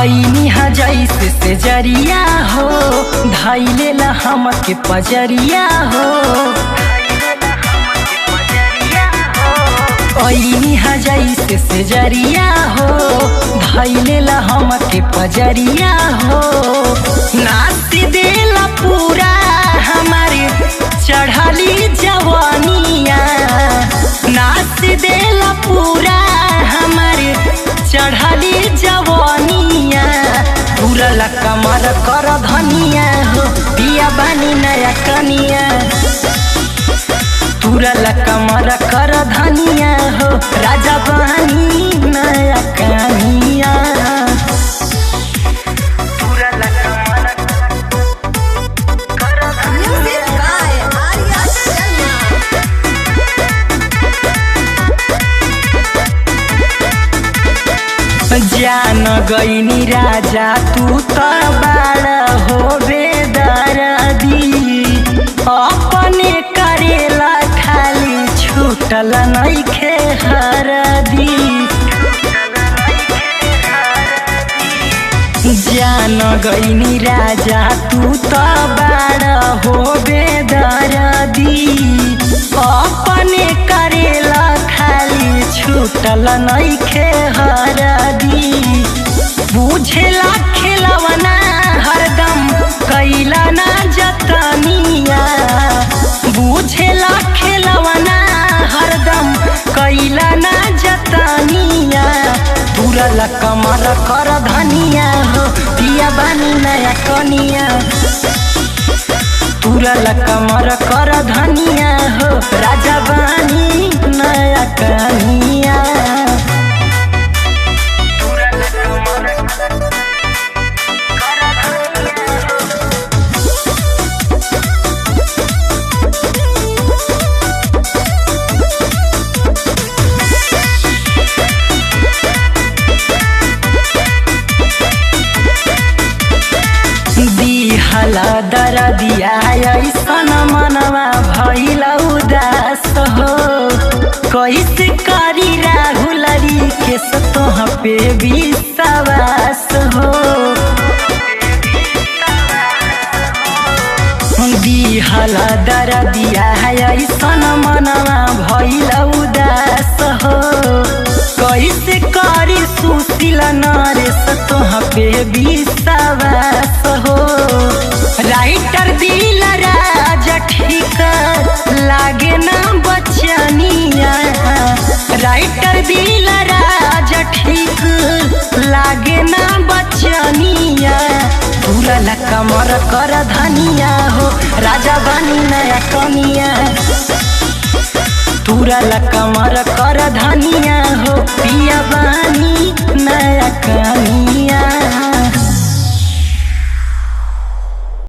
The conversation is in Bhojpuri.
ऐनी जैसे से जरिया हो धैले ला हमके पजरिया हो। ऐनी जैसे से जरिया हो धैले ला हमके पजरिया हो। नाच देला पूरा हमारे चढ़ली जवानिया, नाच देला पूरा हमारे चढ़ली जवानिया। तुरल कमर कर धनिया हो पिया बानी नया कनिया। तुरल कमर कर धनिया हो राजा बानी नया कनिया। जान गईनी राजा तू तो बड़ा हो बेदर्दी, अपने करेला खाली छूटल नइखे हरदी। जान गईनी राजा तू तो बड़ा हो बेदर्दी, अपने करेला खाली छूटल नइखे हरदी। बुझेला खेलवना हरदम कैला ना जतनिया, बुझेला खेलवना हरदम कैला ना जतनिया। तुरल कमर कर धनिया हो पिया बानी नया कनिया। तुरल कमर कर धनिया हो राजा बानी नया कनिया। दिहला दरदिया ऐसन मनवा भइल उदास हो। कैसे करी राहुलरी के तोह पे विश्वास हो। दिहला दरदिया ऐसन मनवा भइल उदास हो। कैसे करी सुशील नरेश तोह पे विश्वास हो। राइटर दिल राजा ठीक लागे ना बचनिया, राइटर दिल राजा ठीक लागे ना बचनिया। तुरल कमर कर धनिया हो राजा बानी नया कनिया। तुरल कमर कर धनिया हो पिया बानी नया कनिया।